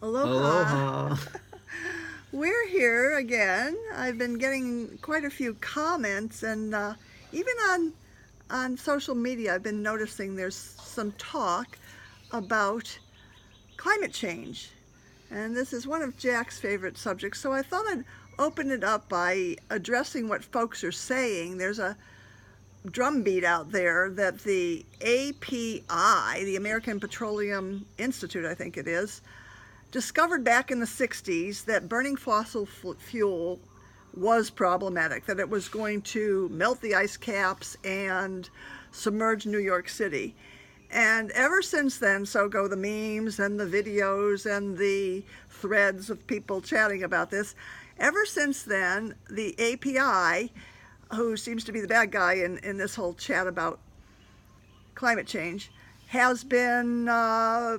Aloha. Aloha. We're here again. I've been getting quite a few comments, and even on social media, I've been noticing there's some talk about climate change. And this is one of Jack's favorite subjects, so I thought I'd open it up by addressing what folks are saying. There's a drumbeat out there that the API, the American Petroleum Institute, I think it is, discovered back in the 60s that burning fossil fuel was problematic, that it was going to melt the ice caps and submerge New York City. And ever since then, so go the memes and the videos and the threads of people chatting about this. Ever since then, the API, who seems to be the bad guy in this whole chat about climate change, has been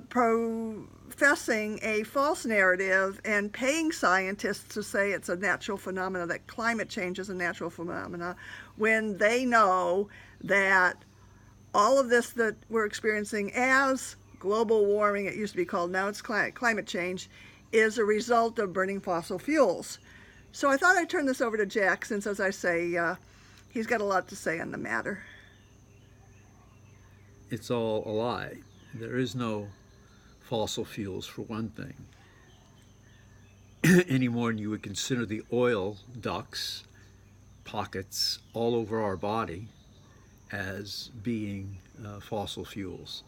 professing a false narrative and paying scientists to say it's a natural phenomena, that climate change is a natural phenomena, when they know that all of this that we're experiencing as global warming, it used to be called, now it's climate change, is a result of burning fossil fuels. So I thought I'd turn this over to Jack, since, as I say, he's got a lot to say on the matter. It's all a lie. There is no fossil fuels, for one thing, any more than you would consider the oil ducts, pockets all over our body as being fossil fuels.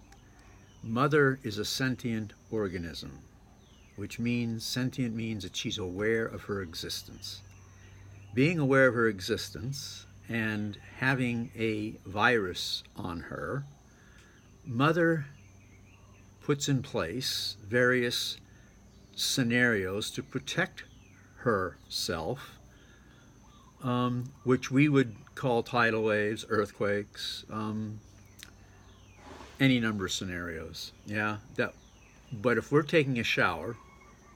Mother is a sentient organism, which means sentient means that she's aware of her existence. Being aware of her existence and having a virus on her, Mother puts in place various scenarios to protect herself, which we would call tidal waves, earthquakes, any number of scenarios. But if we're taking a shower,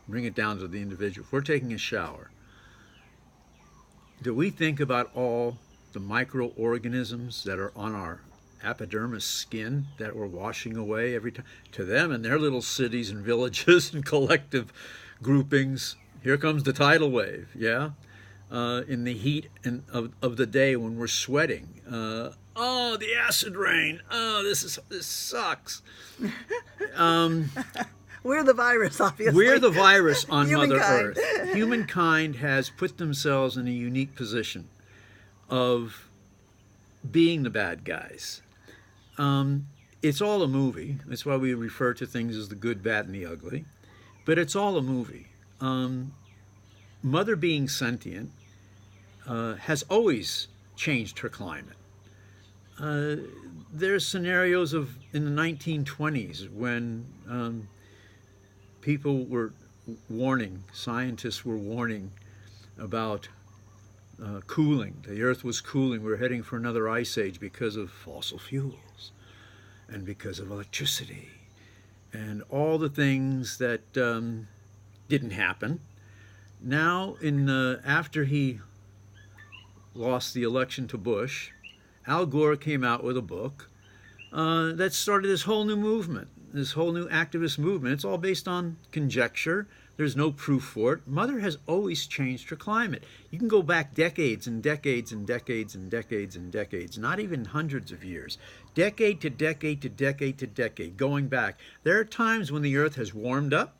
bring it down to the individual. If we're taking a shower, do we think about all the microorganisms that are on our epidermis skin that we're washing away every time? To them, in their little cities and villages and collective groupings, here comes the tidal wave, in the heat of the day when we're sweating. Oh, the acid rain. Oh, this sucks. We're the virus, obviously. We're the virus on Mother Humankind. Earth. Humankind has put themselves in a unique position of being the bad guys. It's all a movie. That's why we refer to things as the good, bad, and the ugly. But it's all a movie. Mother, being sentient, has always changed her climate. There's scenarios of in the 1920s when people were warning, scientists were warning about cooling. The earth was cooling. We were heading for another ice age because of fossil fuels and because of electricity and all the things that didn't happen. Now, after he lost the election to Bush, Al Gore came out with a book that started this whole new movement, this whole new activist movement. It's all based on conjecture. There's no proof for it. Mother has always changed her climate. You can go back decades and decades and decades and decades and decades, not even hundreds of years, decade to decade to decade to decade, going back. There are times when the earth has warmed up.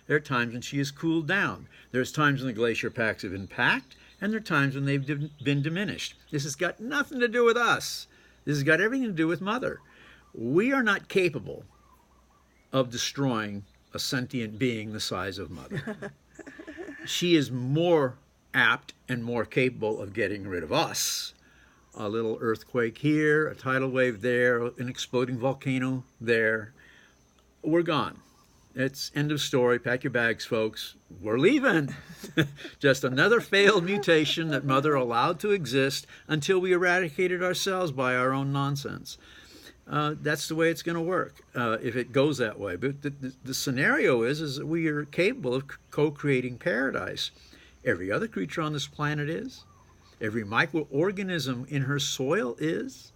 There are times when she has cooled down. There's times when the glacier packs have been packed, and there are times when they've been diminished. This has got nothing to do with us. This has got everything to do with Mother. We are not capable of destroying a sentient being the size of Mother. She is more apt and more capable of getting rid of us. A little earthquake here, a tidal wave there, an exploding volcano there. We're gone. It's end of story. Pack your bags, folks. We're leaving. Just another failed mutation that Mother allowed to exist until we eradicated ourselves by our own nonsense. That's the way it's going to work if it goes that way. But the scenario is that we are capable of co-creating paradise. Every other creature on this planet is. Every microorganism in her soil is.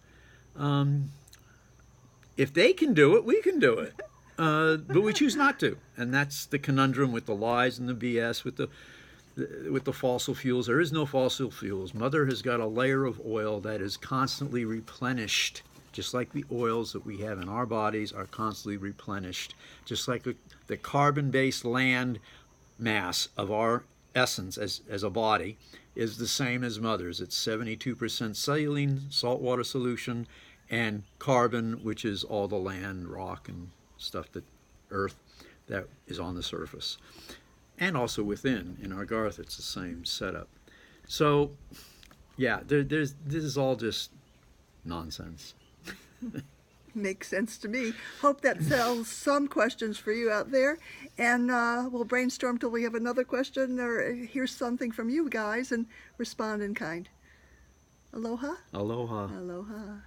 If they can do it, we can do it. but we choose not to, and that's the conundrum with the lies and the BS with the fossil fuels. There is no fossil fuels. Mother has got a layer of oil that is constantly replenished, just like the oils that we have in our bodies are constantly replenished, just like the carbon-based land mass of our essence as a body is the same as Mother's. It's 72% saline, saltwater solution, and carbon, which is all the land, rock, and stuff, that earth that is on the surface. And also within, in our garth, it's the same setup. So, yeah, this is all just nonsense. Makes sense to me. Hope that sells some questions for you out there. And we'll brainstorm till we have another question or hear something from you guys and respond in kind. Aloha. Aloha. Aloha.